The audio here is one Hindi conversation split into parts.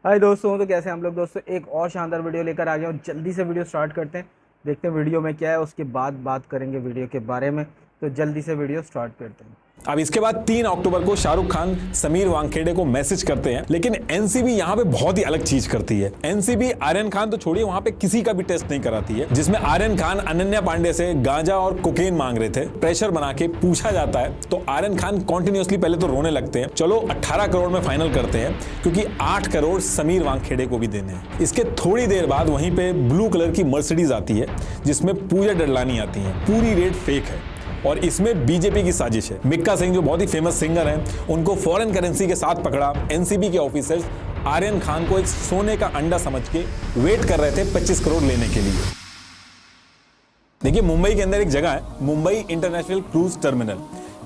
हाय दोस्तों, तो कैसे हैं हम लोग। दोस्तों एक और शानदार वीडियो लेकर आ गए और जल्दी से वीडियो स्टार्ट करते हैं। देखते हैं वीडियो में क्या है, उसके बाद बात करेंगे वीडियो के बारे में। तो जल्दी से वीडियो स्टार्ट करते हैं। अब इसके बाद 3 अक्टूबर को शाहरुख खान समीर वानखेड़े को मैसेज करते हैं, लेकिन एनसीबी यहाँ पे बहुत ही अलग चीज करती है। एनसीबी आर्यन खान तो छोड़िए, वहां पे किसी का भी टेस्ट नहीं कराती है, जिसमें आर्यन खान अनन्या पांडे से गांजा और कोकेन मांग रहे थे। प्रेशर बना के पूछा जाता है तो आर्यन खान कॉन्टिन्यूसली पहले तो रोने लगते हैं। चलो 18 करोड़ में फाइनल करते हैं, क्योंकि 8 करोड़ समीर वानखेड़े को भी देने हैं। इसके थोड़ी देर बाद वहीं पे ब्लू कलर की मर्सिडीज आती है, जिसमें पूजा डडलानी आती है। पूरी रेट फेक है और इसमें बीजेपी की साजिश है। मिक्का सिंह जो बहुत ही फेमस सिंगर हैं, उनको फॉरेन करेंसी के साथ पकड़ा। एनसीबी के ऑफिसर्स आर्यन खान को एक सोने का अंडा समझ के वेट कर रहे थे 25 करोड़ लेने के लिए। देखिए, मुंबई के अंदर एक जगह है, मुंबई इंटरनेशनल क्रूज टर्मिनल,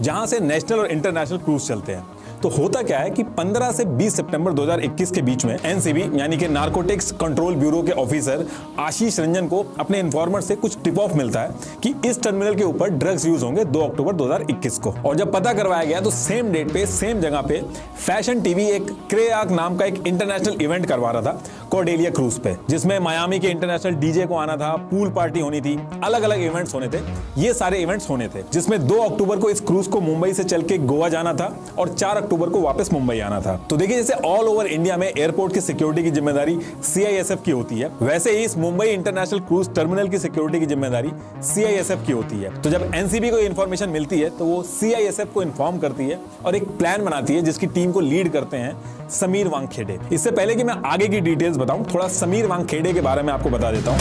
जहां से नेशनल और इंटरनेशनल क्रूज चलते हैं। तो होता क्या है कि 15 से 20 सितंबर 2021 के बीच में एनसीबी यानी कि नार्कोटिक्स कंट्रोल ब्यूरो के ऑफिसर आशीष रंजन को अपने इन्फॉर्मर से कुछ टिप ऑफ मिलता है कि इस टर्मिनल के ऊपर ड्रग्स यूज होंगे 2 अक्टूबर 2021 को। और जब पता करवाया गया तो सेम डेट पे सेम जगह पे फैशन टीवी एक क्रेआक नाम का एक इंटरनेशनल इवेंट करवा रहा था कॉर्डेलिया क्रूज पे, जिसमें मायामी के इंटरनेशनल डीजे को आना था, पूल पार्टी होनी थी, अलग अलग इवेंट्स होने थे। ये सारे इवेंट्स होने थे, जिसमें 2 अक्टूबर को इस क्रूज को मुंबई से चल के गोवा जाना था और 4 अक्टूबर को वापस मुंबई आना था। तो देखिए, जैसे ऑल ओवर इंडिया में एयरपोर्ट की सिक्योरिटी की जिम्मेदारी सीआईएसएफ की होती है, वैसे ही इस मुंबई इंटरनेशनल क्रूज टर्मिनल की सिक्योरिटी की जिम्मेदारी सीआईएसएफ की होती है। तो जब एनसीबी को इन्फॉर्मेशन मिलती है तो वो सीआईएसएफ को इन्फॉर्म करती है और एक प्लान बनाती है, जिसकी टीम को लीड करते हैं समीर वानखेड़े। इससे पहले कि मैं आगे की डिटेल्स बताऊं, थोड़ा समीर वानखेड़े के बारे में आपको बता देता हूं।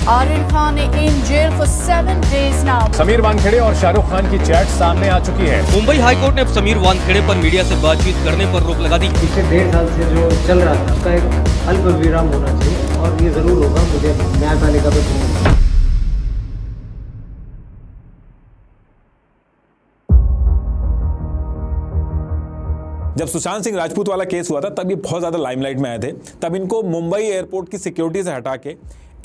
Aryan Khan in jail for 7 days now. Sameer Wankhede और शाहरुख खान की चैट सामने आ चुकी है। मुंबई हाईकोर्ट ने अब समीर वानखेड़े पर मीडिया से बातचीत करने पर रोक लगा दी। पिछले 1.5 साल से जो चल रहा था उसका एक अल्प विराम होना चाहिए और ये जरूर होगा। मुझे न्यायपालिका पे पूर्ण जब सुशांत सिंह राजपूत वाला केस हुआ था तब ये बहुत ज्यादा लाइमलाइट में आए थे। तब इनको मुंबई एयरपोर्ट की सिक्योरिटी से हटा के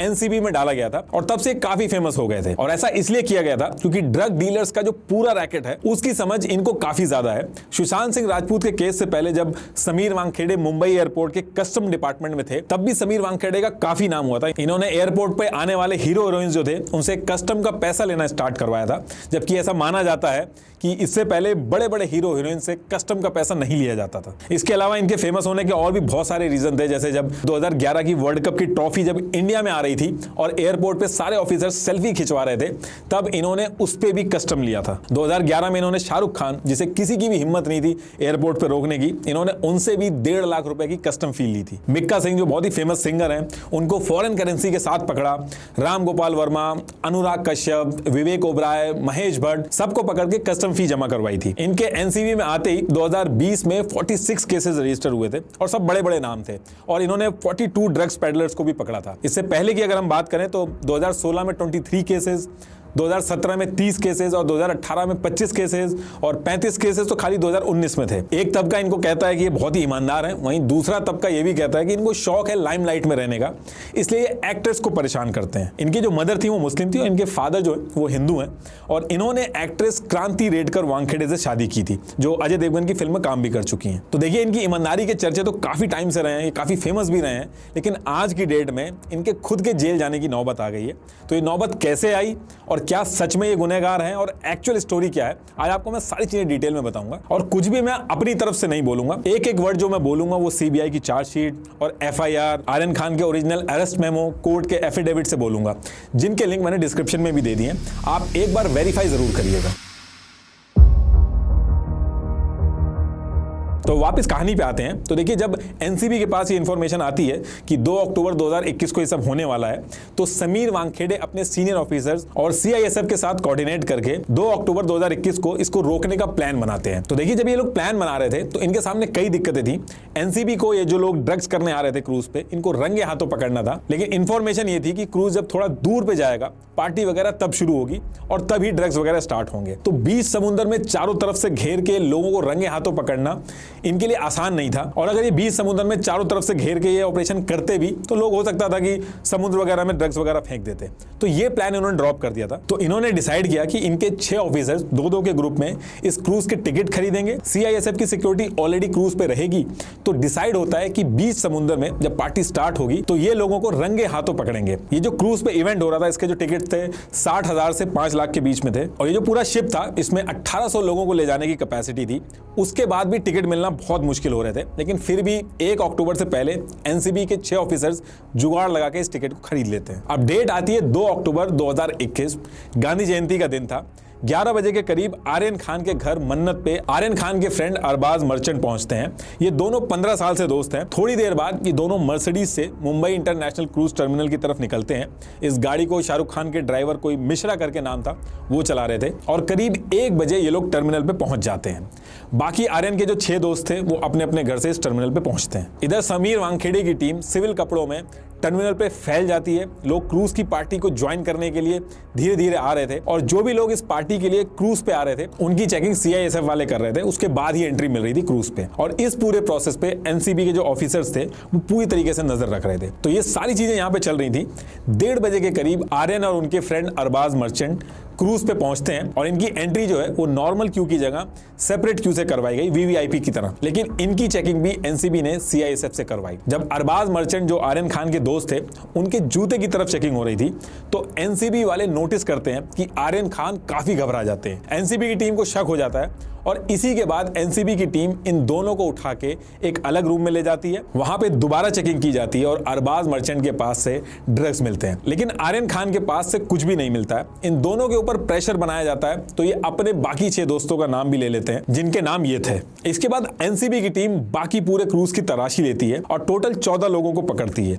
एनसीबी में डाला गया था और तब से काफी फेमस हो गए थे। और ऐसा इसलिए किया गया था क्योंकि ड्रग डीलर्स का जो पूरा रैकेट है उसकी समझ इनको काफी ज्यादा है। सुशांत सिंह राजपूत के केस से पहले जब समीर वानखेड़े मुंबई एयरपोर्ट के कस्टम डिपार्टमेंट में थे, तब भी समीर वानखेड़े का काफी नाम हुआ था। इन्होंने एयरपोर्ट पे आने वाले हीरो हीरोइन जो थे उनसे कस्टम का पैसा लेना स्टार्ट करवाया था, जबकि ऐसा माना जाता है कि इससे पहले बड़े बड़े हीरो हीरोइन से कस्टम का पैसा नहीं लिया जाता था। इसके अलावा इनके फेमस होने के और भी बहुत सारे रीजन थे, जैसे जब 2011 की वर्ल्ड कप की ट्रॉफी जब इंडिया में आ रही थी और एयरपोर्ट पे सारे ऑफिसर सेल्फी खिंचवा रहे थे, तब इन्होंने उस पे भी कस्टम लिया था। 2011 में इन्होंने शाहरुख खान, जिसे किसी की भी हिम्मत नहीं थी एयरपोर्ट पे रोकने की, इन्होंने उनसे भी 1.5 लाख रुपए की कस्टम फी ली थी। मिक्का सिंह जो बहुत ही फेमस सिंगर हैं, उनको फॉरेन करेंसी के साथ पकड़ा। राम गोपाल वर्मा, अनुराग कश्यप, विवेक ओबराय, महेश भट्ट, सबको पकड़ के कस्टम फी जमा करवाई थी। इनके एनसीबी में आते ही 2020 में 46 केसेस रजिस्टर हुए थे और सब बड़े बड़े नाम थे। और इन्होंने 42 ड्रग्स पेडलर्स को भी पकड़ा था। इससे पहले की अगर हम बात करें तो 2016 में 23 केसेस, 2017 में 30 केसेस और 2018 में 25 केसेस और 35 केसेस तो खाली 2019 में थे। एक तबका इनको कहता है कि ये बहुत ही ईमानदार हैं, वहीं दूसरा तबका ये भी कहता है कि इनको शौक है लाइमलाइट में रहने का, इसलिए ये एक्ट्रेस को परेशान करते हैं। इनकी जो मदर थी वो मुस्लिम थी और इनके फादर जो है वो हिंदू हैं, और इन्होंने एक्ट्रेस क्रांति रेडकर वानखेड़े से शादी की थी, जो अजय देवगन की फिल्म में काम भी कर चुकी हैं। तो देखिए, इनकी ईमानदारी के चर्चे तो काफी टाइम से रहे हैं, ये काफी फेमस भी रहे हैं, लेकिन आज की डेट में इनके खुद के जेल जाने की नौबत आ गई है। तो ये नौबत कैसे आई और क्या सच में ये गुनहगार हैं और एक्चुअल स्टोरी क्या है, आज आपको मैं सारी चीजें डिटेल में बताऊंगा। और कुछ भी मैं अपनी तरफ से नहीं बोलूंगा, एक एक वर्ड जो मैं बोलूंगा वो सीबीआई की चार्जशीट और एफआईआर, आर्यन खान के ओरिजिनल अरेस्ट मेमो, कोर्ट के एफिडेविट से बोलूंगा, जिनके लिंक मैंने डिस्क्रिप्शन में भी दे दिए। आप एक बार वेरीफाई जरूर करिएगा। तो वापस कहानी पे आते हैं। तो देखिए, जब एनसीबी के पास ये इंफॉर्मेशन आती है कि 2 अक्टूबर 2021 को ये सब होने वाला है, तो समीर वानखेड़े अपने सीनियर ऑफिसर्स और सीआईएसएफ के साथ कोऑर्डिनेट करके 2 अक्टूबर 2021 को इसको रोकने का प्लान बनाते हैं। तो देखिए, जब ये लोग प्लान बना रहे थे तो इनके सामने कई दिक्कतें थी। एनसीबी को ये जो लोग ड्रग्स करने आ रहे थे क्रूज पे, इनको रंगे हाथों पकड़ना था, लेकिन इंफॉर्मेशन ये थी कि क्रूज जब थोड़ा दूर पे जाएगा, पार्टी वगैरह तब शुरू होगी और तभी ड्रग्स वगैरह स्टार्ट होंगे। तो बीच समुद्र में चारों तरफ से घेर के लोगों को रंगे हाथों पकड़ना इनके लिए आसान नहीं था। और अगर ये बीच समुद्र में चारों तरफ से घेर के ये ऑपरेशन करते भी तो लोग हो सकता था कि समुद्र वगैरह में ड्रग्स वगैरह फेंक देते। तो ये प्लान इन्होंने ड्रॉप कर दिया था। तो इन्होंने डिसाइड किया कि इनके 6 ऑफिसर्स 2-2 के ग्रुप में इस क्रूज के टिकट खरीदेंगे। सीआईएसएफ की सिक्योरिटी ऑलरेडी क्रूज पे रहेगी। तो डिसाइड होता है कि बीच समुद्र में जब पार्टी स्टार्ट होगी तो ये लोगों को रंगे हाथों पकड़ेंगे। ये जो क्रूज पे इवेंट हो रहा था इसके जो टिकट थे 60,000 से 5 लाख के बीच में थे। और ये जो पूरा शिप था इसमें 1800 लोगों को ले जाने की कैपेसिटी थी। उसके बाद भी टिकट मिलना बहुत मुश्किल हो रहे थे, लेकिन फिर भी 1 अक्टूबर से पहले एनसीबी के 6 ऑफिसर्स जुगाड़ लगा के इस टिकट को खरीद लेते हैं। अब डेट आती है 2 अक्टूबर 2021, गांधी जयंती का दिन था। 11 बजे के करीब आर्यन खान के घर मन्नत पे आर्यन खान के फ्रेंड अरबाज मर्चेंट पहुंचते हैं। ये दोनों 15 साल से दोस्त हैं। थोड़ी देर बाद ये दोनों मर्सिडीज से मुंबई इंटरनेशनल क्रूज टर्मिनल की तरफ निकलते हैं। इस गाड़ी को शाहरुख खान के ड्राइवर कोई मिश्रा करके नाम था वो चला रहे थे और करीब 1 बजे ये लोग टर्मिनल पे पहुंच जाते हैं। बाकी आर्यन के जो 6 दोस्त थे वो अपने अपने घर से इस टर्मिनल पे पहुंचते हैं। इधर समीर वानखेड़े की टीम सिविल कपड़ों में टर्मिनल पे फैल जाती है। लोग क्रूज की पार्टी को ज्वाइन करने के लिए धीरे धीरे आ रहे थे और जो भी लोग इस पार्टी के लिए क्रूज पे आ रहे थे उनकी चेकिंग सीआईएसएफ वाले कर रहे थे। उसके बाद ही एंट्री मिल रही थी क्रूज पे और इस पूरे प्रोसेस पे एनसीबी के जो ऑफिसर्स थे वो पूरी तरीके से नजर रख रहे थे। तो ये सारी चीजें यहाँ पे चल रही थी। 1:30 बजे के करीब आर्यन और उनके फ्रेंड अरबाज मर्चेंट क्रूज पे पहुंचते हैं और इनकी एंट्री जो है वो नॉर्मल क्यू की जगह सेपरेट क्यू से करवाई गई, वीवीआईपी की तरह। लेकिन इनकी चेकिंग भी एनसीबी ने सीआईएसएफ से करवाई। जब अरबाज मर्चेंट जो आर्यन खान के दोस्त थे उनके जूते की तरफ चेकिंग हो रही थी तो एनसीबी वाले नोटिस करते हैं कि आर्यन खान काफी घबरा जाते हैं। एनसीबी की टीम को शक हो जाता है और इसी के बाद एनसीबी की टीम इन दोनों को उठा के एक अलग रूम में ले जाती है। वहां पे दोबारा चेकिंग की जाती है और अरबाज मर्चेंट के पास से ड्रग्स मिलते हैं, लेकिन आर्यन खान के पास से कुछ भी नहीं मिलता है। इन दोनों के ऊपर प्रेशर बनाया जाता है तो ये अपने बाकी 6 दोस्तों का नाम भी ले लेते हैं जिनके नाम ये थे। इसके बाद एनसीबी की टीम बाकी पूरे क्रूज की तलाशी लेती है और टोटल 14 लोगों को पकड़ती है।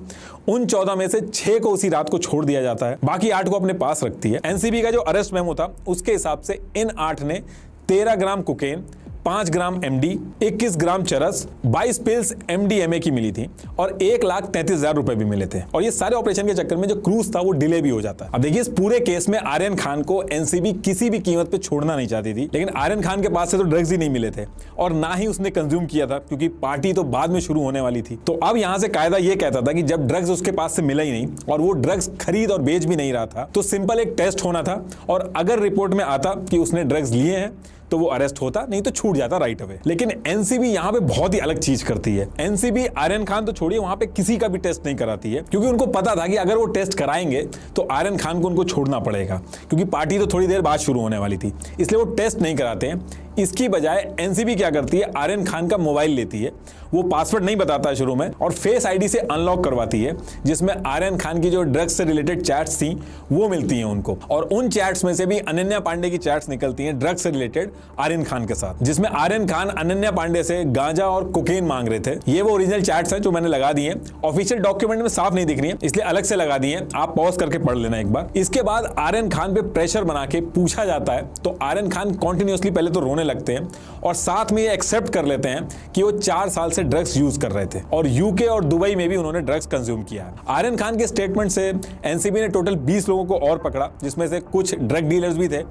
उन 14 में से 6 को उसी रात को छोड़ दिया जाता है, बाकी 8 को अपने पास रखती है। एनसीबी का जो अरेस्ट मेमो था उसके हिसाब से इन 8 ने 13 ग्राम कोकेन, 5 ग्राम एमडी, 21 ग्राम चरस, 22 पिल्स एमडीएमए की मिली थी और 1,33,000 रुपए भी मिले थे। और ये सारे ऑपरेशन के चक्कर में जो क्रूज था वो डिले भी हो जाता है। अब देखिए इस पूरे केस में आर्यन खान को एनसीबी किसी भी कीमत पे छोड़ना नहीं चाहती थी, लेकिन आर्यन खान के पास से तो ड्रग्स ही नहीं मिले थे और ना ही उसने कंज्यूम किया था क्योंकि पार्टी तो बाद में शुरू होने वाली थी। तो अब यहां से कायदा ये कहता था कि जब ड्रग्स उसके पास से मिला ही नहीं और वो ड्रग्स खरीद और बेच भी नहीं रहा था तो सिंपल एक टेस्ट होना था और अगर रिपोर्ट में आता कि उसने ड्रग्स लिए हैं तो वो अरेस्ट होता, नहीं तो छूट जाता राइट अवे। लेकिन एनसीबी यहां पे बहुत ही अलग चीज करती है। एनसीबी आर्यन खान तो छोड़िए वहां पे किसी का भी टेस्ट नहीं कराती है क्योंकि उनको पता था कि अगर वो टेस्ट कराएंगे तो आर्यन खान को उनको छोड़ना पड़ेगा क्योंकि पार्टी तो थोड़ी देर बाद शुरू होने वाली थी, इसलिए वो टेस्ट नहीं कराते हैं। इसकी बजाय एनसीबी क्या करती है, आर्यन खान का मोबाइल लेती है, वो पासवर्ड नहीं बताता है शुरू में और फेस आईडी से अनलॉक करवाती है जिसमें आर्यन खान की जो ड्रग्स से रिलेटेड चैट्स थी वो मिलती हैं उनको। और उन चैट्स में से भी अनन्या पांडे की चैट्स निकलती हैं ड्रग्स से रिलेटेड आर्यन खान के साथ, जिसमें आर्यन खान अनन्या पांडे से गांजा और कोकेन मांग रहे थे। ये वो ओरिजिनल चैट्स हैं जो मैंने लगा दी हैं, ऑफिशियल डॉक्यूमेंट में साफ नहीं दिख रही है इसलिए अलग से लगा दी है, आप पॉज करके पढ़ लेना एक बार। इसके बाद आर्यन खान पे प्रेशर बना के पूछा जाता है तो आर्यन खान कॉन्टिन्यूसली पहले तो रोने लगते हैं और साथ में ये एक्सेप्ट कर लेते हैं कि वो 4 साल से ड्रग्स यूज कर रहे थे और यूके और दुबई में भी उन्होंने ड्रग्स कंज्यूम किया है। आर्यन खान के स्टेटमेंट से एनसीबी ने टोटल 20 लोगों को और पकड़ा जिसमें से कुछ ड्रग डीलर्स भी थे,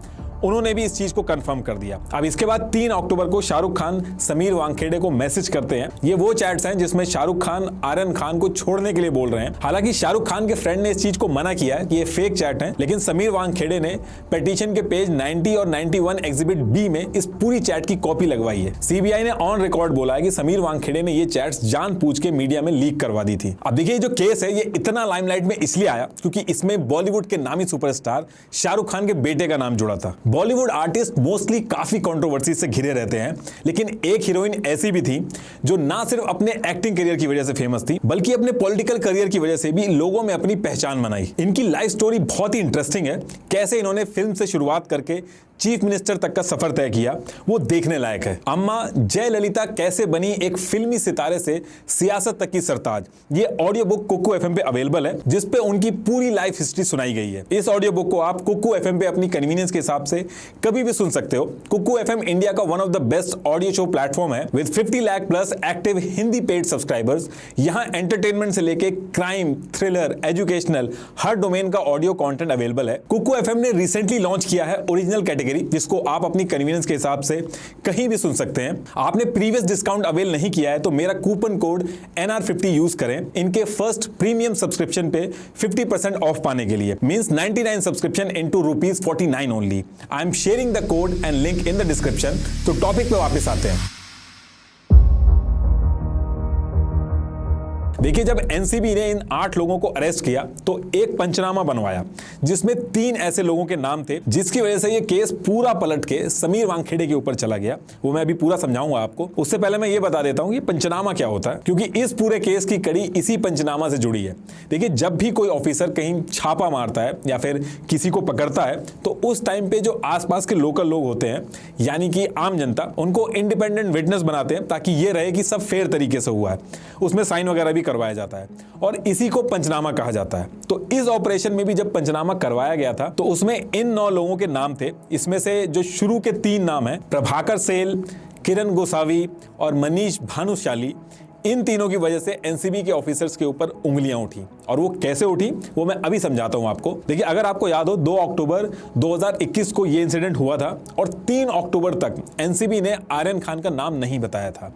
उन्होंने भी इस चीज को कंफर्म कर दिया। अब इसके बाद 3 अक्टूबर को शाहरुख खान समीर वानखेड़े को मैसेज करते हैं। ये वो चैट्स हैं जिसमें शाहरुख खान आर्यन खान को छोड़ने के लिए बोल रहे हैं। हालांकि शाहरुख खान के फ्रेंड ने इस चीज को मना किया कि ये फेक चैट है, लेकिन समीर वानखेड़े ने पिटीशन के पेज 90 और 91 एग्जिबिट बी में इस पूरी चैट की कॉपी लगवाई है। सीबीआई ने ऑन रिकॉर्ड बोला है कि समीर वानखेड़े ने ये चैट्स जानबूझ के मीडिया में लीक करवा दी थी। अब देखिए जो केस है ये इतना लाइमलाइट में इसलिए आया क्योंकि इसमें बॉलीवुड के नामी सुपरस्टार शाहरुख खान के बेटे का नाम जुड़ा था। बॉलीवुड आर्टिस्ट मोस्टली काफी कंट्रोवर्सी से घिरे रहते हैं, लेकिन एक हीरोइन ऐसी भी थी जो ना सिर्फ अपने एक्टिंग करियर की वजह से फेमस थी बल्कि अपने पॉलिटिकल करियर की वजह से भी लोगों में अपनी पहचान बनाई। इनकी लाइफ स्टोरी बहुत ही इंटरेस्टिंग है, कैसे इन्होंने फिल्म से शुरुआत करके चीफ मिनिस्टर तक का सफर तय किया वो देखने लायक है। अम्मा जयललिता कैसे बनी एक फिल्मी सितारे से सियासत तक की सरताज, ये ऑडियो बुक कुकू एफएम पे अवेलेबल है जिस पे उनकी पूरी लाइफ हिस्ट्री सुनाई गई है। इस ऑडियो बुक को आप कुकू एफएम पे अपनी कन्वीनियंस के हिसाब से से कभी भी सुन सकते हो। कुकू FM इंडिया का one of the best audio show platform है with 50 lakh plus active Hindi paid subscribers. यहाँ एंटरटेनमेंट से लेके क्राइम, थ्रिलर, एजुकेशनल हर डोमेन का ऑडियो कंटेंट अवेलेबल है। कुकू FM ने रिसेंटली लॉन्च किया है ओरिजिनल कैटेगरी, जिसको आप अपनी कन्वीनियंस के हिसाब से कहीं भी सुन सकते हैं। आपने प्रीवियस डिस्काउंट अवेल नहीं किया है तो मेरा कूपन कोड NR50 यूज करें इनके फर्स्ट प्रीमियम सब्सक्रिप्शन पे 50% ऑफ पाने के लिए। Means 99 subscription into ₹49 only. I am sharing the code and link in the description. तो टॉपिक पे वापस आते हैं। देखिए, जब एनसीबी ने इन 8 लोगों को अरेस्ट किया तो एक पंचनामा बनवाया जिसमें 3 ऐसे लोगों के नाम थे जिसकी वजह से ये केस पूरा पलट के समीर वानखेड़े के ऊपर चला गया। वो मैं अभी पूरा समझाऊंगा आपको। उससे पहले मैं ये बता देता हूं कि पंचनामा क्या होता है, क्योंकि इस पूरे केस की कड़ी इसी पंचनामा से जुड़ी है। देखिए, जब भी कोई ऑफिसर कहीं छापा मारता है या फिर किसी को पकड़ता है तो उस टाइम पे जो आसपास के लोकल लोग होते हैं, यानी कि आम जनता, उनको इंडिपेंडेंट विटनेस बनाते हैं ताकि ये रहे कि सब फेयर तरीके से हुआ है। उसमें साइन वगैरह भी करवाया जाता है और इसी को पंचनामा कहा जाता है। तो इस ऑपरेशन में भी जब पंचनामा करवाया गया था तो उसमें इन 9 लोगों के नाम थे। इसमें से जो शुरू के 3 नाम हैं, प्रभाकर सेल, किरण गोसावी और मनीष भानुशाली, इन तीनों की वजह से एनसीबी के ऑफिसर्स के ऊपर उंगलियां उठी। और वो कैसे उठी वो मैं अभी समझाता हूं आपको। देखिए, अगर आपको याद हो 2 अक्टूबर 2021 को ये इंसिडेंट हुआ था और 3 अक्टूबर तक एनसीबी ने आर्यन खान का नाम नहीं बताया था।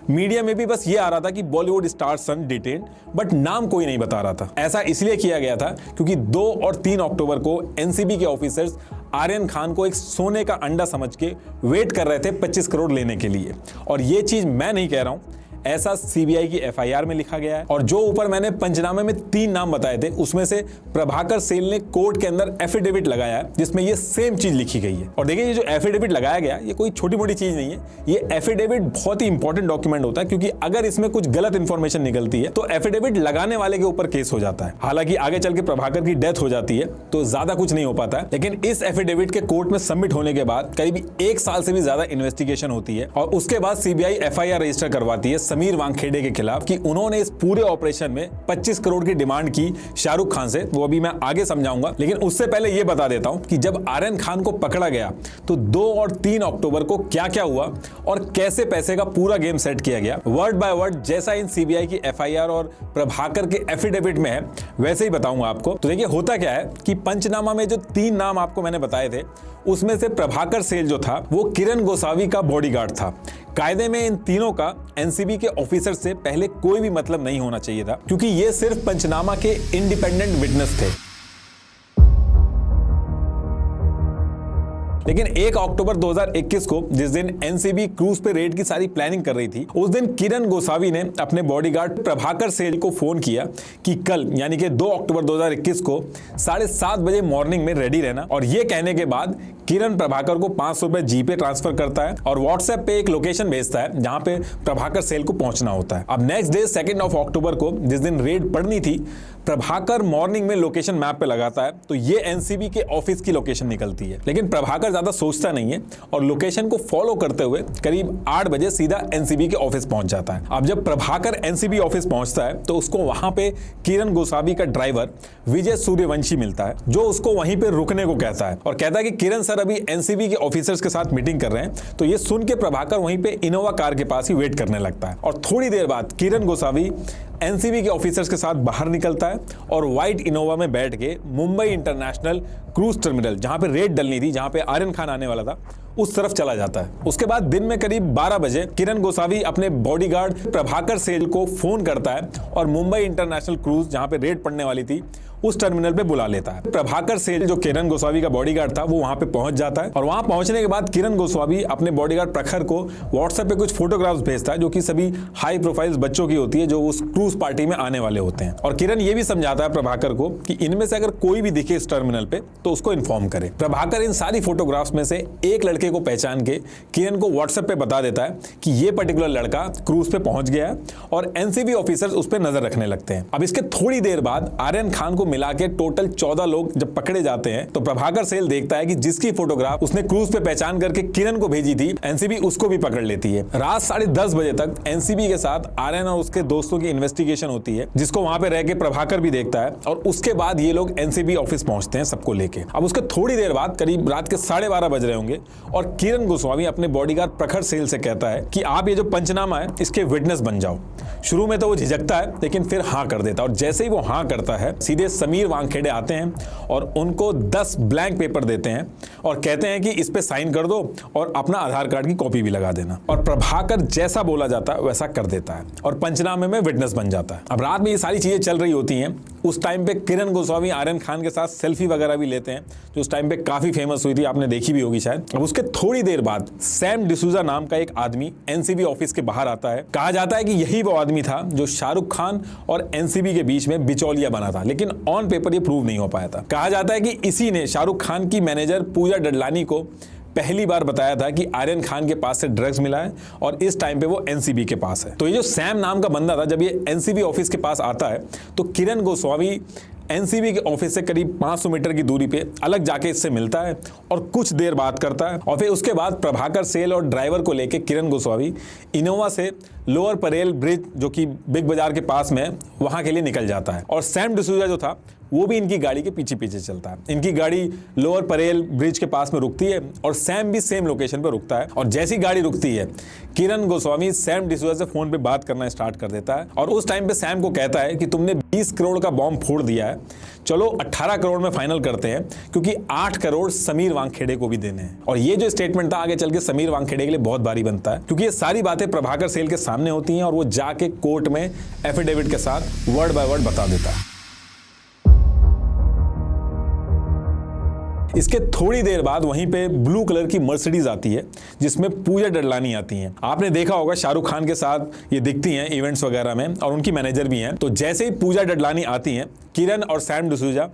मीडिया में भी बस ये आ रहा था कि Bollywood star son detained, but नाम कोई नहीं बता रहा था। ऐसा इसलिए किया गया था क्योंकि 2 और 3 अक्टूबर को एनसीबी के ऑफिसर्स आर्यन खान को एक सोने का अंडा समझ के वेट कर रहे थे 25 करोड़ लेने के लिए। और ये चीज मैं नहीं कह रहा हूं, ऐसा सीबीआई की एफआईआर में लिखा गया है। और जो ऊपर मैंने पंचनामे में 3 नाम बताए थे उसमें से प्रभाकर सेल ने कोर्ट के अंदर एफिडेविट लगाया है जिसमें ये सेम चीज लिखी गई है। और देखिए, ये जो एफिडेविट लगाया गया ये कोई छोटी मोटी चीज नहीं है। ये एफिडेविट बहुत ही इंपॉर्टेंट डॉक्यूमेंट होता है, क्योंकि अगर इसमें कुछ गलत इंफॉर्मेशन निकलती है तो एफिडेविट लगाने वाले के ऊपर केस हो जाता है। हालांकि आगे चल के प्रभाकर की डेथ हो जाती है तो ज्यादा कुछ नहीं हो पाता है, लेकिन इस एफिडेविट के कोर्ट में सबमिट होने के बाद करीब 1 साल से भी ज्यादा इन्वेस्टिगेशन होती है और उसके बाद सीबीआई एफआईआर रजिस्टर करवाती है समीर वानखेड़े के खिलाफ कि उन्होंने इस पूरे ऑपरेशन में 25 करोड़ की डिमांड की शाहरुख खान से। वो अभी मैं आगे समझाऊंगा, लेकिन उससे पहले यह बता देता हूं कि जब आर्यन खान को पकड़ा गया तो 2 और 3 अक्टूबर को क्या क्या हुआ और कैसे पैसे का पूरा गेम सेट किया गया, वर्ड बाय वर्ड जैसा इन सीबीआई की एफआईआर और प्रभाकर के एफिडेविट में है वैसे ही बताऊंगा आपको। तो देखिए, होता क्या है कि पंचनामा में जो 3 नाम आपको मैंने बताए थे उसमें से प्रभाकर सेल जो था वो किरण गोसावी का बॉडीगार्ड था। कायदे में इन तीनों का एनसीबी के ऑफिसर से पहले कोई भी मतलब नहीं होना चाहिए था, क्योंकि ये सिर्फ पंचनामा के इंडिपेंडेंट विटनेस थे। लेकिन 1 अक्टूबर 2021 को जिस दिन एनसीबी क्रूज पे रेड की सारी प्लानिंग कर रही थी, उस दिन किरण गोसावी ने अपने बॉडीगार्ड प्रभाकर सेल को फोन किया कि कल यानी कि 2 अक्टूबर 2021 को 7:30 बजे मॉर्निंग में रेडी रहना। और ये कहने के बाद किरण प्रभाकर को 500 रुपए जी पे ट्रांसफर करता है और व्हाट्सएप पे एक लोकेशन भेजता है जहां पे प्रभाकर सेल को पहुंचना होता है। अब नेक्स्ट डे 2 अक्टूबर को जिस दिन रेड पड़नी थी, प्रभाकर मॉर्निंग में लोकेशन मैप पे लगाता है तो ये एनसीबी के ऑफिस की लोकेशन निकलती है। लेकिन प्रभाकर ज्यादा सोचता नहीं है और लोकेशन को फॉलो करते हुए करीब 8 बजे सीधा एनसीबी के ऑफिस पहुंच जाता है। अब जब प्रभाकर एनसीबी ऑफिस पहुंचता है तो उसको वहां पे किरण गोसावी का ड्राइवर विजय सूर्यवंशी मिलता है, जो उसको वहीं पे रुकने को कहता है और कहता है कि किरण सर अभी एनसीबी के ऑफिसर्स के साथ मीटिंग कर रहे हैं। तो ये सुन के प्रभाकर वहीं पे इनोवा कार के पास ही वेट करने लगता है और थोड़ी देर बाद किरण गोसावी एनसीबी के ऑफिसर्स के साथ बाहर निकलता है और व्हाइट इनोवा में बैठ के मुंबई इंटरनेशनल क्रूज टर्मिनल, जहां पे रेड डलनी थी, जहां पे आर्यन खान आने वाला था, उस तरफ चला जाता है। उसके बाद दिन में करीब 12 बजे किरण गोसावी अपने बॉडीगार्ड प्रभाकर सेल को फोन करता है और मुंबई इंटरनेशनल क्रूज, जहां पे रेड पड़ने वाली थी, उस टर्मिनल पे बुला लेता है। प्रभाकर सेल जो किरण गोसावी का बॉडीगार्ड था वो वहां पे पहुंच जाता है और वहां पहुंचने के बाद किरण गोसावी अपने बॉडीगार्ड प्रखर को व्हाट्सएप पे कुछ फोटोग्राफ्स भेजता है जो कि सभी हाई प्रोफाइल्स बच्चों की होती है जो उस क्रूज पार्टी में आने वाले होते हैं। और किरण ये भी समझाता है प्रभाकर को कि इनमें से अगर कोई भी दिखे इस टर्मिनल पे तो उसको इन्फॉर्म करे। प्रभाकर इन सारी फोटोग्राफ्स में से एक लड़के लड़के को पहचान के किरण को व्हाट्सएप पे बता देता है कि ये पर्टिकुलर लड़का क्रूज पे पहुंच गया है और एनसीबी ऑफिसर्स उस पर नजर रखने लगते हैं। अब इसके थोड़ी देर बाद आर्यन खान को मिला के टोटल 14 लोग जब पकड़े जाते हैं तो प्रभाकर सेल देखता है कि जिसकी फोटोग्राफ उसने क्रूज पे पहचान करके किरण को भेजी थी, एनसीबी उसको भी पकड़ लेती है। रात 10:30 बजे तक एनसीबी के साथ आर्यन और उसके दोस्तों की इन्वेस्टिगेशन होती है, जिसको वहां पे रह के प्रभाकर भी देखता है और उसके बाद ये लोग एनसीबी ऑफिस पहुंचते हैं सबको लेके। अब उसके थोड़ी देर बाद करीब रात के 12:30 बज रहे होंगे और किरण गोस्वामी अपने बॉडीगार्ड प्रखर सेल से कहता है कि आप ये जो पंचनामा है इसके विटनेस बन जाओ। शुरू में तो वो झिझकता है लेकिन फिर हाँ कर देता है और जैसे ही वो हाँ करता है सीधे समीर वानखेड़े आते हैं और उनको 10 ब्लैंक पेपर देते हैं और कहते हैं कि इस पे साइन कर दो और अपना आधार कार्ड की कॉपी भी लगा देना। और प्रभाकर जैसा बोला जाता है वैसा कर देता है और पंचनामे में विटनेस बन जाता है। अब रात में ये सारी चीजें चल रही होती हैं। उस टाइम पे किरण गोस्वामी आर्यन खान के साथ सेल्फी वगैरह भी लेते हैं जो उस टाइम पे काफी फेमस हुई थी, आपने देखी भी होगी शायद। अब उसके थोड़ी देर बाद सैम डिसूजा नाम का एक आदमी एनसीबी ऑफिस के बाहर आता है। कहा जाता है कि यही वो आदमी था जो शाहरुख खान और एनसीबी के बीच में बिचौलिया बना था, लेकिन ऑन पेपर ये प्रूव नहीं हो पाया था। कहा जाता है कि इसी ने शाहरुख खान की मैनेजर पूजा डडलानी को पहली बार बताया था कि आर्यन खान के पास से ड्रग्स मिला है और इस टाइम पे वो एनसीबी के पास है। तो ये जो सैम नाम का बंदा था, जब ये एनसीबी ऑफिस के पास आता है तो किरण गोस्वामी एनसीबी के ऑफिस से करीब 500 मीटर की दूरी पे अलग जाके इससे मिलता है और कुछ देर बात करता है और फिर उसके बाद प्रभाकर सेल और ड्राइवर को लेके किरण गोस्वामी इनोवा से लोअर परेल ब्रिज जो कि बिग बाजार के पास में है वहां के लिए निकल जाता है। और सैम डिसूजा जो था वो भी इनकी गाड़ी के पीछे पीछे चलता है। इनकी गाड़ी लोअर परेल ब्रिज के पास में रुकती है और सैम भी सेम लोकेशन पर रुकता है और जैसी गाड़ी रुकती है किरण गोस्वामी सैम डिसूजा से फोन पे बात करना स्टार्ट कर देता है और उस टाइम पे सैम को कहता है कि तुमने 20 करोड़ का बॉम्ब फोड़ दिया है, चलो 18 करोड़ में फाइनल करते हैं क्योंकि 8 करोड़ समीर वानखेड़े को भी देने हैं। और ये जो स्टेटमेंट था आगे चल के समीर वानखेड़े के लिए बहुत भारी बनता है क्योंकि ये सारी बातें प्रभाकर सेल के सामने होती हैं और वो जाके कोर्ट में एफिडेविट के साथ वर्ड बाय वर्ड बता देता है। इसके थोड़ी देर बाद वहीं पे ब्लू कलर की मर्सिडीज आती है जिसमें पूजा डडलानी आती हैं। आपने देखा होगा शाहरुख खान के साथ ये दिखती हैं इवेंट्स वगैरह में और उनकी मैनेजर भी हैं। तो जैसे ही पूजा डडलानी आती हैं किरण और सैम डिसूजा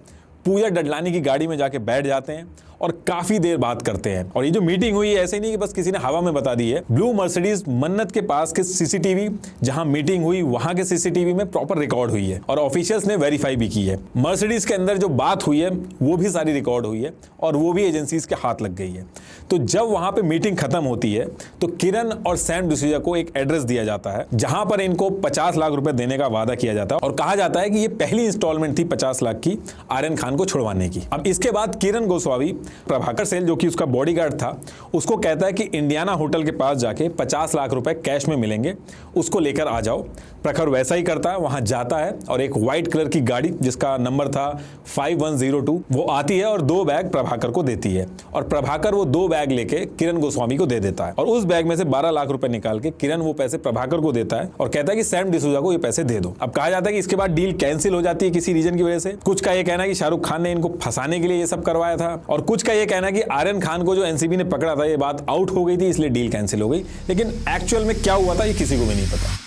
पूजा डडलानी की गाड़ी में जाके बैठ जाते हैं और काफी देर बात करते हैं। और ये जो मीटिंग हुई है ऐसे ही नहीं कि बस किसी ने हवा में बता दी है। ब्लू मर्सिडीज मन्नत के पास के सीसीटीवी जहां मीटिंग हुई वहां के सीसीटीवी में प्रॉपर रिकॉर्ड हुई है और ऑफिशियल्स ने वेरीफाई भी की है। मर्सिडीज के अंदर जो बात हुई है वो भी सारी रिकॉर्ड हुई है और वो भी एजेंसीज के हाथ लग गई है। तो जब वहां पे मीटिंग खत्म होती है तो किरण और सैम डिसूजा को एक एड्रेस दिया जाता है जहां पर इनको 50 लाख रुपए देने का वादा किया जाता है और कहा जाता है कि ये पहली इंस्टॉलमेंट थी 50 लाख की आर्यन खान को छुड़वाने की। अब इसके बाद किरण गोस्वामी प्रभाकर सेल जो कि उसका बॉडीगार्ड था उसको कहता है कि इंडियाना होटल के पास जाके 50 लाख रुपए कैश में मिलेंगे, उसको लेकर आ जाओ। प्रखर वैसा ही करता है, वहां जाता है और एक व्हाइट कलर की गाड़ी जिसका नंबर था 5102 वो आती है और 2 बैग प्रभाकर को देती है और प्रभाकर वो 2 बैग लेके किरण गोस्वामी को दे देता है और उस बैग में से 12 लाख रुपए निकाल के किरण वो पैसे प्रभाकर को देता है और कहता है कि सैम डिसूजा को ये पैसे दे दो। अब कहा जाता है कि इसके बाद डील कैंसिल हो जाती है किसी रीजन की वजह से। कुछ का ये कहना है कि शाहरुख खान ने इनको फंसाने के लिए ये सब करवाया था और कुछ का ये कहना है कि आर्यन खान को जो एनसीबी ने पकड़ा था ये बात आउट हो गई थी इसलिए डील कैंसिल हो गई। लेकिन एक्चुअल में क्या हुआ था ये किसी को भी नहीं पता।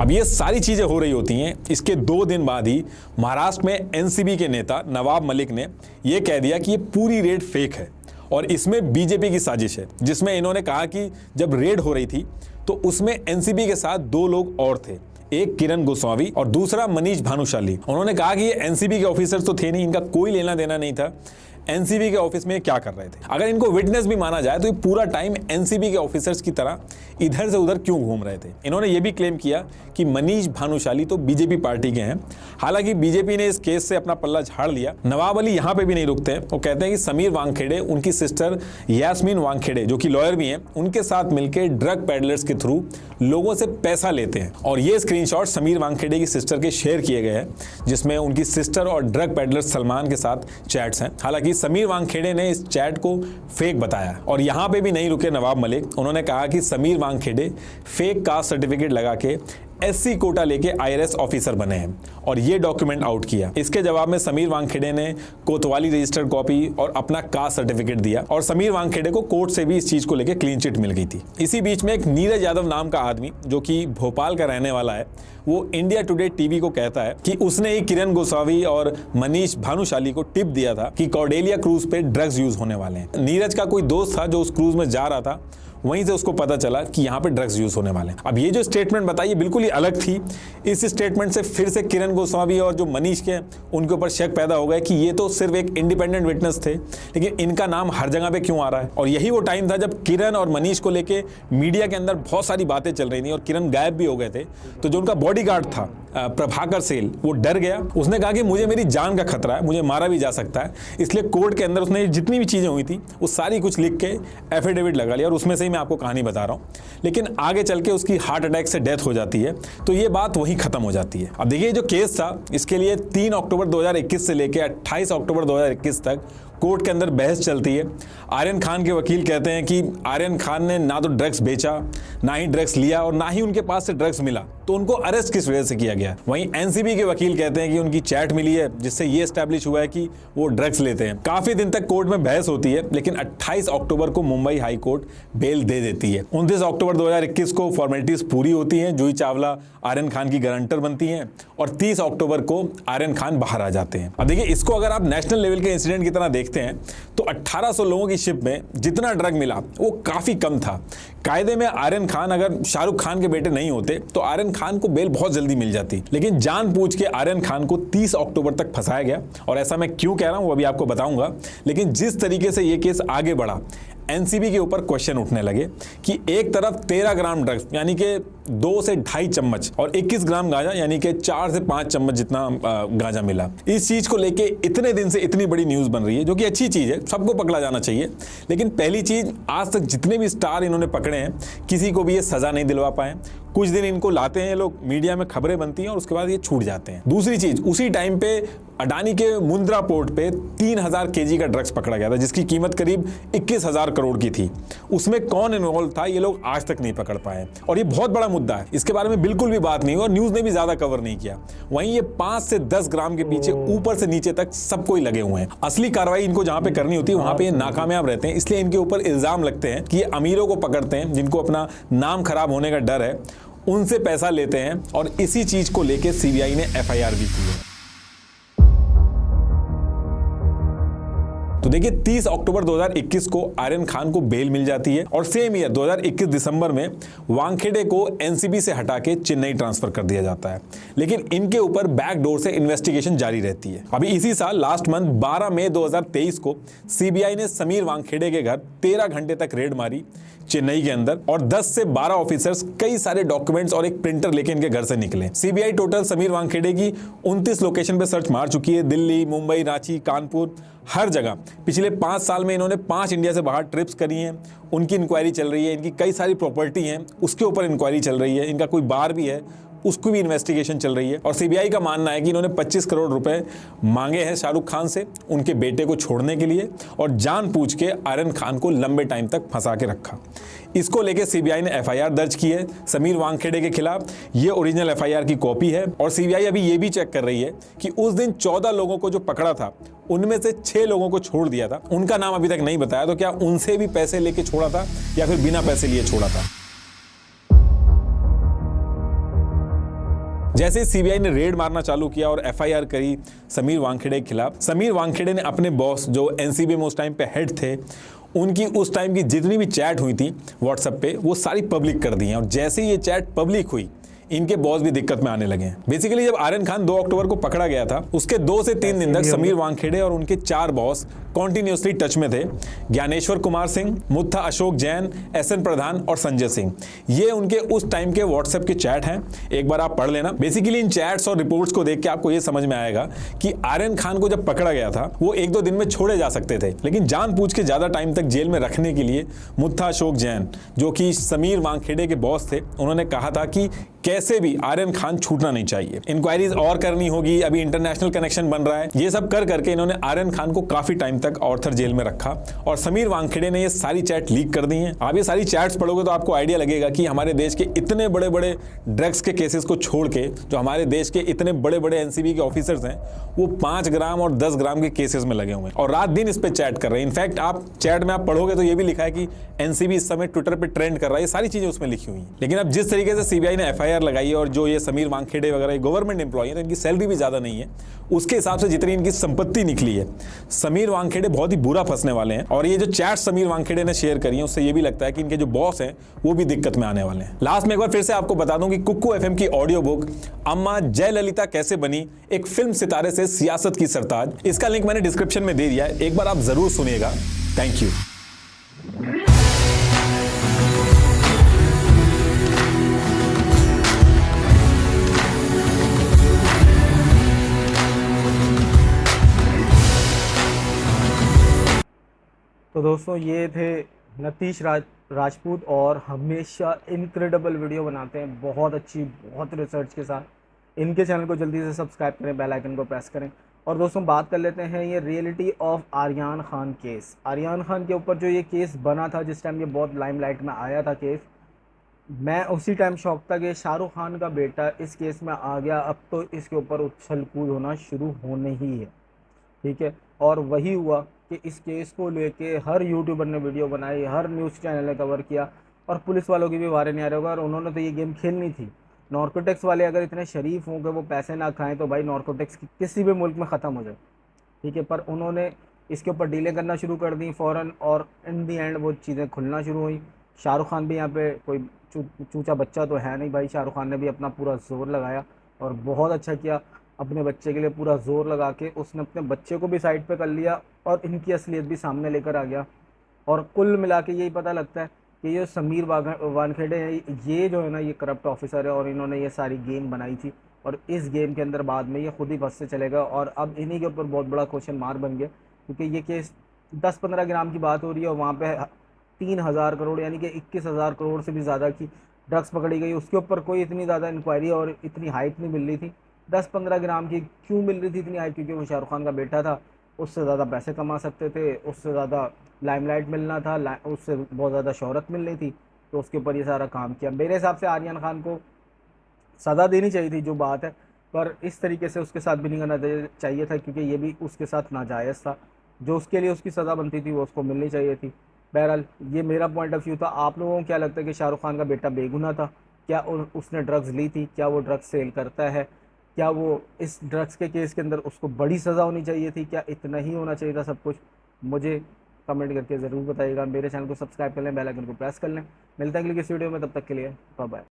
अब ये सारी चीजें हो रही होती हैं। इसके 2 दिन बाद ही महाराष्ट्र में एनसीबी के नेता नवाब मलिक ने यह कह दिया कि ये पूरी रेड फेक है और इसमें बीजेपी की साजिश है, जिसमें इन्होंने कहा कि जब रेड हो रही थी तो उसमें एनसीबी के साथ 2 लोग और थे, एक किरण गोस्वामी और दूसरा मनीष भानुशाली। उन्होंने कहा कि ये एनसीबी के ऑफिसर्स तो थे नहीं, इनका कोई लेना देना नहीं था एनसीबी के ऑफिस में क्या कर रहे थे। अगर इनको विटनेस भी माना जाए तो ये पूरा टाइम एनसीबी के ऑफिसर्स की तरह इधर से उधर क्यों घूम रहे थे। इन्होंने ये भी क्लेम किया कि मनीष भानुशाली तो बीजेपी पार्टी के हैं। हालांकि बीजेपी ने इस केस से अपना पल्ला झाड़ लिया। नवाब अली यहाँ पे भी नहीं रुकते हैं, वो कहते हैं कि समीर वानखेड़े उनकी सिस्टर यास्मीन वानखेड़े जो कि लॉयर भी हैं उनके साथ मिलकर ड्रग पैडलर्स के थ्रू लोगों से पैसा लेते हैं। और ये स्क्रीनशॉट समीर वानखेड़े की सिस्टर के शेयर किए गए हैं जिसमें उनकी सिस्टर और ड्रग पैडलर सलमान के साथ चैट्स हैं। हालांकि समीर वानखेड़े ने इस चैट को फेक बताया और यहां पे भी नहीं रुके नवाब मलिक। उन्होंने कहा कि Sameer Wankhede fake caste certificate लगा के SC कोटा लेके IRS ऑफिसर बने हैं और ये डॉक्यूमेंट आउट किया। इसके जवाब में समीर वानखेड़े ने कोतवाली रजिस्टर्ड कॉपी और अपना कास्ट सर्टिफिकेट दिया और समीर वानखेड़े को कोर्ट से भी इस चीज को लेकर क्लीन चिट मिल गई थी। इसी बीच में एक नीरज यादव नाम का आदमी जो कि भोपाल का रहने वाला है, वो इंडिया टुडे टीवी को कहता है कि उसने ही किरण गोसावी और मनीष भानुशाली को टिप दिया था कि कॉर्डेलिया क्रूज पे ड्रग्स यूज होने वाले हैं। नीरज का कोई दोस्त था जो उस क्रूज में जा रहा था, वहीं से उसको पता चला कि यहाँ पे ड्रग्स यूज होने वाले हैं। अब ये जो स्टेटमेंट बताई बिल्कुल ही अलग थी। इस स्टेटमेंट से फिर से किरण गोस्वामी और जो मनीष के उनके ऊपर शक पैदा हो गया कि ये तो सिर्फ एक इंडिपेंडेंट विटनेस थे, लेकिन इनका नाम हर जगह पे क्यों आ रहा है। और यही वो टाइम था जब किरण और मनीष को लेके मीडिया के अंदर बहुत सारी बातें चल रही थी और किरण गायब भी हो गए थे। तो जो उनका बॉडीगार्ड था प्रभाकर सेल, वो डर गया। उसने कहा कि मुझे मेरी जान का खतरा है, मुझे मारा भी जा सकता है, इसलिए कोर्ट के अंदर उसने जितनी भी चीजें हुई थी वो सारी कुछ लिख के एफिडेविट लगा लिया और उसमें से ही मैं आपको कहानी बता रहा हूँ। लेकिन आगे चल के उसकी हार्ट अटैक से डेथ हो जाती है, तो ये बात वहीं खत्म हो जाती है। अब देखिए जो केस था, इसके लिए 3 अक्टूबर 2021 से लेकर 28 अक्टूबर 2021 तक कोर्ट के अंदर बहस चलती है। आर्यन खान के वकील कहते हैं कि आर्यन खान ने ना तो ड्रग्स बेचा, ना ही ड्रग्स लिया और ना ही उनके पास से ड्रग्स मिला, तो उनको अरेस्ट किस वजह से किया गया। वहीं एनसीबी के वकील कहते हैं कि उनकी चैट मिली है जिससे ये एस्टैब्लिश हुआ है कि वो ड्रग्स लेते हैं। काफी दिन तक कोर्ट में बहस होती है, लेकिन 28 अक्टूबर को मुंबई हाई कोर्ट बेल दे देती है। 29 अक्टूबर 2021 को फॉर्मेलिटीज पूरी होती हैं, जूही चावला आर्यन खान की गारंटर बनती हैं और 30 अक्टूबर को आर्यन खान बाहर आ जाते हैं। अब देखिए इसको अगर आप नेशनल लेवल के इंसिडेंट की तरह देखते हैं तो 1800 लोगों की शिप में जितना ड्रग मिला वो काफी कम था। कायदे में आर्यन खान अगर शाहरुख खान के बेटे नहीं होते तो आर्यन खान को बेल बहुत जल्दी मिल जाती, लेकिन जानबूझ के आर्यन खान को 30 अक्टूबर तक फंसाया गया। और ऐसा मैं क्यों कह रहा हूं वो अभी आपको बताऊंगा। लेकिन जिस तरीके से ये केस आगे बढ़ा, एनसीबी के ऊपर क्वेश्चन उठने लगे कि एक तरफ 13 ग्राम ड्रग्स यानी कि 2 से 2.5 चम्मच और 21 ग्राम गांजा यानी कि 4 से 5 चम्मच जितना गांजा मिला। इस चीज को लेके इतने दिन से इतनी बड़ी न्यूज बन रही है, जो कि अच्छी चीज है, सबको पकड़ा जाना चाहिए। लेकिन पहली चीज, आज तक जितने भी स्टार इन्होंने पकड़े हैं किसी को भी ये सजा नहीं दिलवा पाए। कुछ दिन इनको लाते हैं ये लोग, मीडिया में खबरें बनती हैं और उसके बाद ये छूट जाते हैं। दूसरी चीज, उसी टाइम पे अडानी के मुंद्रा पोर्ट पे 3000 केजी का ड्रग्स पकड़ा गया था जिसकी कीमत करीब 21,000 करोड़ की थी। उसमें कौन इन्वॉल्व था ये लोग आज तक नहीं पकड़ पाए और ये बहुत बड़ा मुद्दा है। इसके बारे में बिल्कुल भी बात नहीं हुई और न्यूज ने भी ज्यादा कवर नहीं किया। वहीं ये 5 से 10 ग्राम के पीछे ऊपर से नीचे तक सब कोई लगे हुए हैं। असली कार्रवाई इनको जहां पे करनी होती है वहां पे ये नाकामयाब रहते हैं, इसलिए इनके ऊपर इल्जाम लगते हैं कि ये अमीरों को पकड़ते हैं जिनको अपना नाम खराब होने का डर है, उनसे पैसा लेते हैं और इसी चीज को लेकर सीबीआई ने एफआईआर भी की है। तो देखिए 30 अक्टूबर 2021 को आर्यन खान को बेल मिल जाती है और सेम ईयर 2021 दिसंबर में वानखेड़े को एनसीबी से हटा के चेन्नई ट्रांसफर कर दिया जाता है। लेकिन इनके ऊपर बैकडोर से इन्वेस्टिगेशन जारी रहती है। अभी इसी साल लास्ट मंथ 12 मई 2023 को सीबीआई ने समीर वानखेड़े के घर 13 घंटे तक रेड मारी चेन्नई के अंदर और 10 से 12 ऑफिसर्स कई सारे डॉक्यूमेंट्स और एक प्रिंटर लेके इनके घर से निकले। सीबीआई टोटल समीर वानखेड़े की 29 लोकेशन पे सर्च मार चुकी है। दिल्ली, मुंबई, रांची, कानपुर, हर जगह। पिछले 5 साल में इन्होंने 5 इंडिया से बाहर ट्रिप्स करी हैं, उनकी इंक्वायरी चल रही है। इनकी कई सारी प्रॉपर्टी हैं, उसके ऊपर इंक्वायरी चल रही है। इनका कोई बार भी है, उसकी भी इन्वेस्टिगेशन चल रही है। और सीबीआई का मानना है कि इन्होंने 25 करोड़ रुपए मांगे हैं शाहरुख खान से उनके बेटे को छोड़ने के लिए और जानबूझ के आर्यन खान को लंबे टाइम तक फंसा के रखा। इसको लेके सीबीआई ने एफआईआर दर्ज की है समीर वानखेड़े के खिलाफ। ये ओरिजिनल एफआईआर की कॉपी है और सीबीआई अभी ये भी चेक कर रही है कि उस दिन 14 लोगों को जो पकड़ा था उनमें से 6 लोगों को छोड़ दिया था। उनका नाम अभी तक नहीं बताया, तो क्या उनसे भी पैसे लेके छोड़ा था या फिर बिना पैसे लिए छोड़ा था। जैसे सीबीआई ने रेड मारना चालू किया और एफआईआर करी समीर वानखेड़े के खिलाफ, समीर वानखेड़े ने अपने बॉस जो एनसीबी में उस टाइम पे हेड थे, उनकी उस टाइम की जितनी भी चैट हुई थी व्हाट्सएप पे वो सारी पब्लिक कर दी हैं। और जैसे ही ये चैट पब्लिक हुई, इनके बॉस भी दिक्कत में आने लगे हैं। बेसिकली जब आर्यन खान 2 अक्टूबर को पकड़ा गया था, उसके 2 से 3 दिन तक समीर वानखेड़े और उनके 4 बॉस कॉन्टिन्यूसली टच में थे। ज्ञानेश्वर कुमार सिंह, मुत्था अशोक जैन, एसएन प्रधान और संजय सिंह, ये उनके उस टाइम के व्हाट्सएप के चैट हैं। एक बार आप पढ़ लेना। बेसिकली इन चैट्स और रिपोर्ट्स को देख के आपको ये समझ में आएगा कि आर्यन खान को जब पकड़ा गया था वो 1-2 दिन में छोड़े जा सकते थे, लेकिन जानबूझ के ज्यादा टाइम तक जेल में रखने के लिए मुत्था अशोक जैन, जो कि समीर वानखेड़े के बॉस थे, उन्होंने कहा था कि कैसे भी आर्यन खान छूटना नहीं चाहिए, इंक्वायरीज और करनी होगी, अभी इंटरनेशनल कनेक्शन बन रहा है। ये सब कर करके इन्होंने आर्यन खान को काफी टाइम तक ऑर्थर जेल में रखा और समीर वानखेड़े ने ये सारी चैट लीक कर दी हैं। आप ये सारी चैट्स पढ़ोगे तो आपको आइडिया लगेगा कि हमारे देश के इतने बड़े बड़े ड्रग्स के केसेस को छोड़ के जो हमारे देश के इतने बड़े बड़े एनसीबी के ऑफिसर्स हैं वो 5 ग्राम और 10 ग्राम के केसेस में लगे हुए हैं और रात दिन इस पे चैट कर रहे हैं। इनफैक्ट आप चैट में आप पढ़ोगे तो ये भी लिखा है कि एनसीबी इस समय ट्विटर पे ट्रेंड कर रहा है, ये सारी चीजें उसमें लिखी हुई हैं। लेकिन अब जिस तरीके से सीबीआई ने एफआईआर लगाई है और जो ये समीर वानखेड़े वगैरह गवर्नमेंट एम्प्लॉय है तो इनकी सैलरी भी ज्यादा नहीं है, उसके हिसाब से जितनी इनकी संपत्ति निकली है, समीर वानखेड़े बहुत ही बुरा फंसने वाले हैं। और ये जो चैट समीर वानखेड़े ने शेयर करी है उससे ये भी लगता है कि इनके जो बॉस हैं वो भी दिक्कत में आने वाले हैं। लास्ट में एक बार फिर से आपको बता दूं कि कुक्कू एफएम की ऑडियो बुक अम्मा जयललिता कैसे बनी, एक फिल्म सितारे से सियासत की सरताज, इसका लिंक मैंने डिस्क्रिप्शन में दे दिया है, एक बार आप जरूर सुनिएगा। Thank you. तो दोस्तों ये थे नीतीश राजपूत और हमेशा इनक्रेडिबल वीडियो बनाते हैं, बहुत अच्छी, बहुत रिसर्च के साथ। इनके चैनल को जल्दी से सब्सक्राइब करें, बेल आइकन को प्रेस करें। और दोस्तों बात कर लेते हैं ये reality of Aryan Khan case. Aryan Khan के ऊपर जो ये केस बना था, जिस टाइम ये बहुत लाइमलाइट में आया था केस, मैं उसी टाइम शौक था कि शाहरुख खान का बेटा इस केस में आ गया, अब तो इसके ऊपर उछल कूद होना शुरू होने ही है, ठीक है। और वही हुआ कि इस केस को लेके हर यूट्यूबर ने वीडियो बनाई, हर न्यूज़ चैनल ने कवर किया और पुलिस वालों की भी वारे नहीं आ रहे होगा। और उन्होंने तो ये गेम खेलनी थी। नार्कोटिक्स वाले अगर इतने शरीफ हों कि वो पैसे ना खाएं तो भाई नार्कोटिक्स किसी भी मुल्क में ख़त्म हो जाए, ठीक है। पर उन्होंने इसके ऊपर डीलें करना शुरू कर दी फ़ौरन और इन दी एंड वो चीज़ें खुलना शुरू हुई। शाहरुख खान भी यहाँ पे कोई चूचा बच्चा तो है नहीं भाई, शाहरुख खान ने भी अपना पूरा जोर लगाया और बहुत अच्छा किया। अपने बच्चे के लिए पूरा जोर लगा के उसने अपने बच्चे को भी साइड पे कर लिया और इनकी असलियत भी सामने लेकर आ गया। और कुल मिला के यही पता लगता है कि ये समीर वानखेड़े हैं, ये जो है ना ये करप्ट ऑफिसर है और इन्होंने ये सारी गेम बनाई थी और इस गेम के अंदर बाद में ये खुद ही फंस से चलेगा। और अब इन्हीं के ऊपर बहुत बड़ा क्वेश्चन मार्क बन गया, क्योंकि ये केस 10-15 ग्राम की बात हो रही है और वहाँ पे 3000 करोड़ यानी कि 21,000 करोड़ से भी ज़्यादा की ड्रग्स पकड़ी गई। उसके ऊपर कोई इतनी ज़्यादा इंक्वायरी और इतनी हाइप नहीं मिल रही थी। 10-15 ग्राम की क्यों मिल रही थी इतनी हाइप? क्योंकि वो शाहरुख खान का बेटा था, उससे ज़्यादा पैसे कमा सकते थे, उससे ज़्यादा लाइमलाइट मिलना था, उससे बहुत ज़्यादा शोहरत मिल रही थी, तो उसके ऊपर ये सारा काम किया। मेरे हिसाब से आर्यन खान को सज़ा देनी चाहिए थी, जो बात है, पर इस तरीके से उसके साथ भी नहीं करना चाहिए था, क्योंकि ये भी उसके साथ नाजायज़ था। जो उसके लिए उसकी सज़ा बनती थी वो उसको मिलनी चाहिए थी। बहरहाल ये मेरा पॉइंट ऑफ व्यू था। आप लोगों को क्या लगता है कि शाहरुख खान का बेटा बेगुनाह था? क्या उसने ड्रग्स ली थी? क्या वो ड्रग्स सेल करता है? क्या वो इस ड्रग्स के केस के अंदर उसको बड़ी सज़ा होनी चाहिए थी? क्या इतना ही होना चाहिए था सब कुछ? मुझे कमेंट करके ज़रूर बताइएगा। मेरे चैनल को सब्सक्राइब कर लें, बेल आइकन को प्रेस कर लें। मिलता है अगली किसी वीडियो में, तब तक के लिए बाय बाय।